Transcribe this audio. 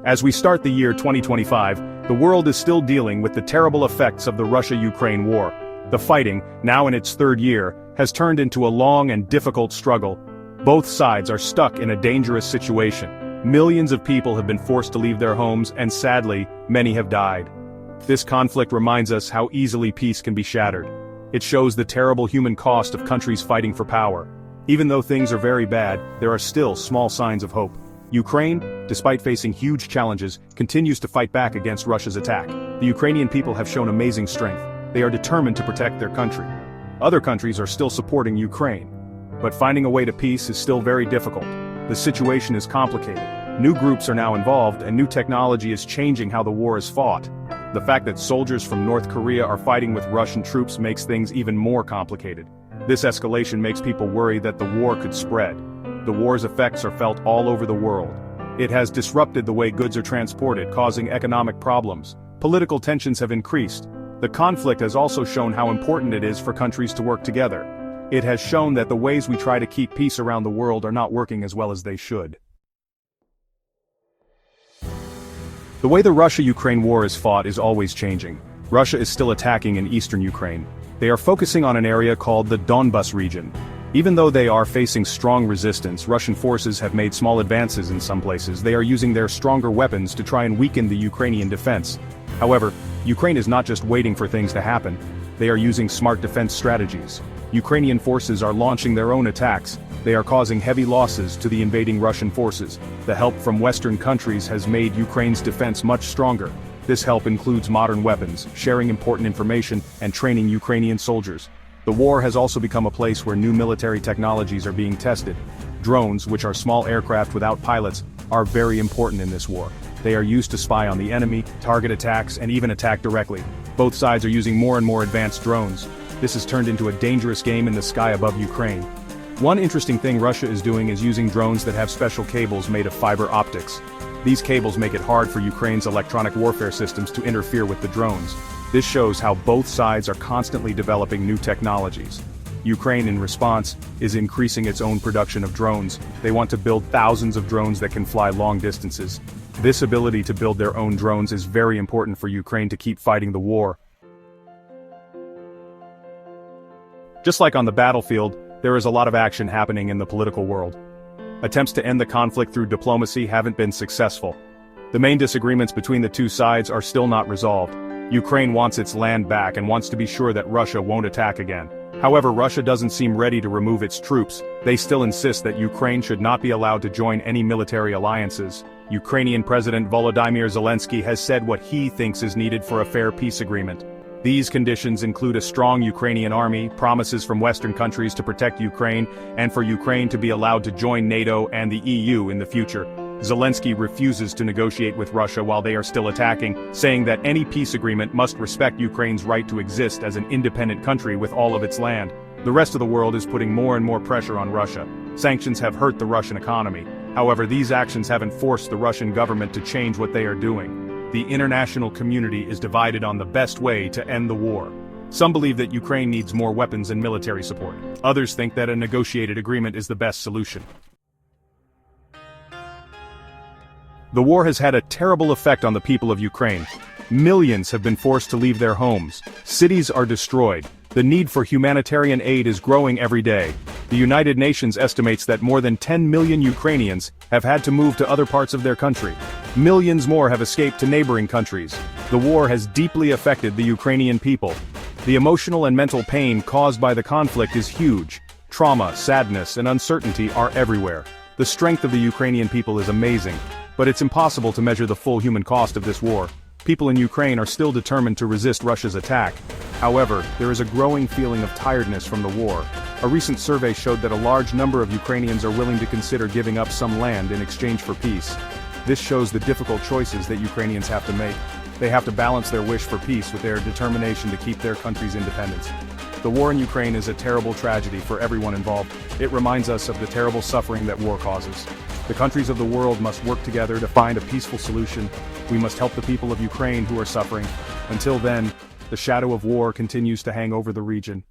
As we start the year 2025, the world is still dealing with the terrible effects of the Russia-Ukraine war. The fighting, now in its third year, has turned into a long and difficult struggle. Both sides are stuck in a dangerous situation. Millions of people have been forced to leave their homes, and sadly, many have died. This conflict reminds us how easily peace can be shattered. It shows the terrible human cost of countries fighting for power. Even though things are very bad, there are still small signs of hope. Ukraine, despite facing huge challenges, continues to fight back against Russia's attack. The Ukrainian people have shown amazing strength. They are determined to protect their country. Other countries are still supporting Ukraine. But finding a way to peace is still very difficult. The situation is complicated. New groups are now involved, and new technology is changing how the war is fought. The fact that soldiers from North Korea are fighting with Russian troops makes things even more complicated. This escalation makes people worry that the war could spread. The war's effects are felt all over the world. It has disrupted the way goods are transported, causing economic problems. Political tensions have increased. The conflict has also shown how important it is for countries to work together. It has shown that the ways we try to keep peace around the world are not working as well as they should. The way the Russia-Ukraine war is fought is always changing. Russia is still attacking in eastern Ukraine. They are focusing on an area called the Donbas region. Even though they are facing strong resistance, Russian forces have made small advances in some places. They are using their stronger weapons to try and weaken the Ukrainian defense. However, Ukraine is not just waiting for things to happen. They are using smart defense strategies. Ukrainian forces are launching their own attacks. They are causing heavy losses to the invading Russian forces. The help from Western countries has made Ukraine's defense much stronger. This help includes modern weapons, sharing important information, and training Ukrainian soldiers. The war has also become a place where new military technologies are being tested. Drones, which are small aircraft without pilots, are very important in this war. They are used to spy on the enemy, target attacks, and even attack directly. Both sides are using more and more advanced drones. This has turned into a dangerous game in the sky above Ukraine. One interesting thing Russia is doing is using drones that have special cables made of fiber optics. These cables make it hard for Ukraine's electronic warfare systems to interfere with the drones. This shows how both sides are constantly developing new technologies. Ukraine, in response, is increasing its own production of drones. They want to build thousands of drones that can fly long distances. This ability to build their own drones is very important for Ukraine to keep fighting the war. Just like on the battlefield, there is a lot of action happening in the political world. Attempts to end the conflict through diplomacy haven't been successful. The main disagreements between the two sides are still not resolved. Ukraine wants its land back and wants to be sure that Russia won't attack again. However, Russia doesn't seem ready to remove its troops. They still insist that Ukraine should not be allowed to join any military alliances. Ukrainian President Volodymyr Zelensky has said what he thinks is needed for a fair peace agreement. These conditions include a strong Ukrainian army, promises from Western countries to protect Ukraine, and for Ukraine to be allowed to join NATO and the EU in the future. Zelensky refuses to negotiate with Russia while they are still attacking, saying that any peace agreement must respect Ukraine's right to exist as an independent country with all of its land. The rest of the world is putting more and more pressure on Russia. Sanctions have hurt the Russian economy. However, these actions haven't forced the Russian government to change what they are doing. The international community is divided on the best way to end the war. Some believe that Ukraine needs more weapons and military support. Others think that a negotiated agreement is the best solution. The war has had a terrible effect on the people of Ukraine. Millions have been forced to leave their homes. Cities are destroyed. The need for humanitarian aid is growing every day. The United Nations estimates that more than 10 million Ukrainians have had to move to other parts of their country. Millions more have escaped to neighboring countries. The war has deeply affected the Ukrainian people. The emotional and mental pain caused by the conflict is huge. Trauma, sadness, and uncertainty are everywhere. The strength of the Ukrainian people is amazing, but it's impossible to measure the full human cost of this war. People in Ukraine are still determined to resist Russia's attack. However, there is a growing feeling of tiredness from the war. A recent survey showed that a large number of Ukrainians are willing to consider giving up some land in exchange for peace. This shows the difficult choices that Ukrainians have to make. They have to balance their wish for peace with their determination to keep their country's independence. The war in Ukraine is a terrible tragedy for everyone involved. It reminds us of the terrible suffering that war causes. The countries of the world must work together to find a peaceful solution. We must help the people of Ukraine who are suffering. Until then, the shadow of war continues to hang over the region.